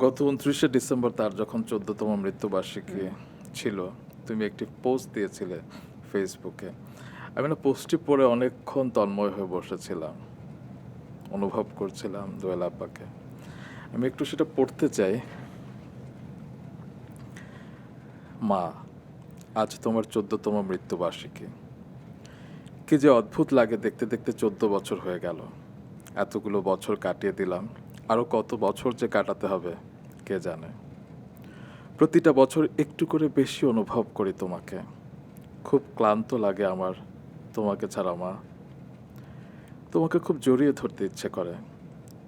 গত ২৯শে ডিসেম্বর তার যখন ১৪তম মৃত্যুবার্ষিকী ছিল, তুমি একটি পোস্ট দিয়েছিলে ফেসবুকে। আমি না পোস্টটি পড়ে অনেকক্ষণ তন্ময় হয়ে বসেছিলাম। অনুভব করছিলাম দোয়েল আব্বাকে। আমি একটু সেটা পড়তে চাই। মা, আজ তোমার ১৪তম মৃত্যুবার্ষিকী। কি যে অদ্ভুত লাগে, দেখতে দেখতে ১৪ বছর হয়ে গেল। এতগুলো বছর কাটিয়ে দিলাম, আরও কত বছর যে কাটাতে হবে কে জানে। প্রতিটা বছর একটু করে বেশি অনুভব করি তোমাকে। খুব ক্লান্ত লাগে আমার তোমাকে ছাড়া মা। তোমাকে খুব জড়িয়ে ধরতে ইচ্ছে করে।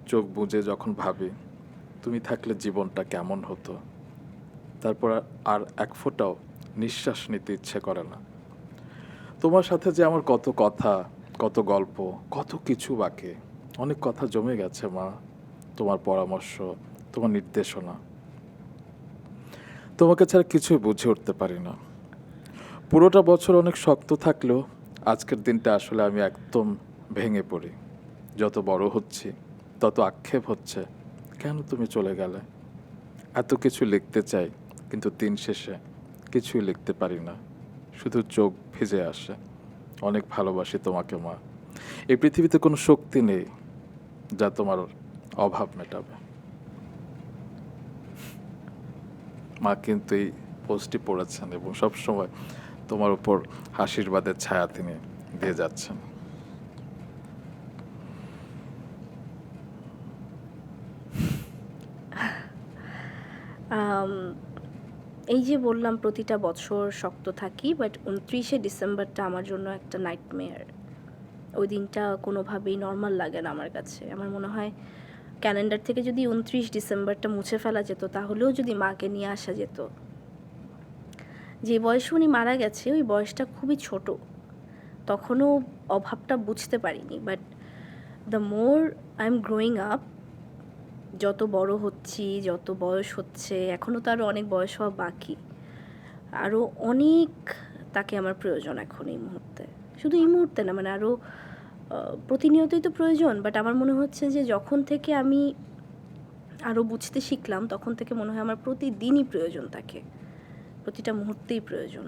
চোখ বুজে যখন ভাবি তুমি থাকলে জীবনটা কেমন হতো, তারপর আর এক ফোঁটাও নিঃশ্বাস নিতে ইচ্ছে করে না। তোমার সাথে যে আমার কত কথা, কত গল্প, কত কিছু বাকি। অনেক কথা জমে গেছে মা। তোমার পরামর্শ, তোমার নির্দেশনা। তোমাকে ছাড়া কিছুই বুঝে উঠতে পারি না। পুরোটা বছর অনেক শক্ত থাকলেও আজকের দিনটা আসলে আমি একদম ভেঙে পড়ি। যত বড় হচ্ছি তত আক্ষেপ হচ্ছে, কেন তুমি চলে গেলে। এত কিছু লিখতে চাই, কিন্তু দিন শেষে কিছুই লিখতে পারি না। শুধু চোখ ভিজে আসে। অনেক ভালোবাসি তোমাকে মা। এই পৃথিবীতে কোনো শক্তি নেই যা তোমার অভাব মেটাবে। মা কিন্তু এই পোস্টটি পড়েছেন এবং সবসময় তোমার উপর আশীর্বাদের ছায়া তিনি দিয়ে যাচ্ছেন। আম, এই যে বললাম প্রতিটা বছর শক্ত থাকি, বাট ২৯শে ডিসেম্বরটা আমার জন্য একটা নাইটমেয়ার। ওই দিনটা কোনোভাবেই নর্মাল লাগে না আমার কাছে। আমার মনে হয় ক্যালেন্ডার থেকে যদি ২৯ ডিসেম্বরটা মুছে ফেলা যেত, তাহলেও যদি মাকে নিয়ে আসা যেত। যে বয়সে উনি মারা গেছে ওই বয়সটা খুবই ছোট, তখনও অভাবটা বুঝতে পারিনি। But the more I am growing up, যত বড় হচ্ছি, যত বয়স হচ্ছে, এখনও তো আরও অনেক বয়স হওয়া বাকি, আরও অনেক তাকে আমার প্রয়োজন এখন এই মুহূর্তে। শুধু এই মুহূর্তে না, মানে আরও প্রতিনিয়তই তো প্রয়োজন। বাট আমার মনে হচ্ছে যে যখন থেকে আমি আরও বুঝতে শিখলাম, তখন থেকে মনে হয় আমার প্রতিদিনই প্রয়োজন তাকে, প্রতিটা মুহূর্তেই প্রয়োজন।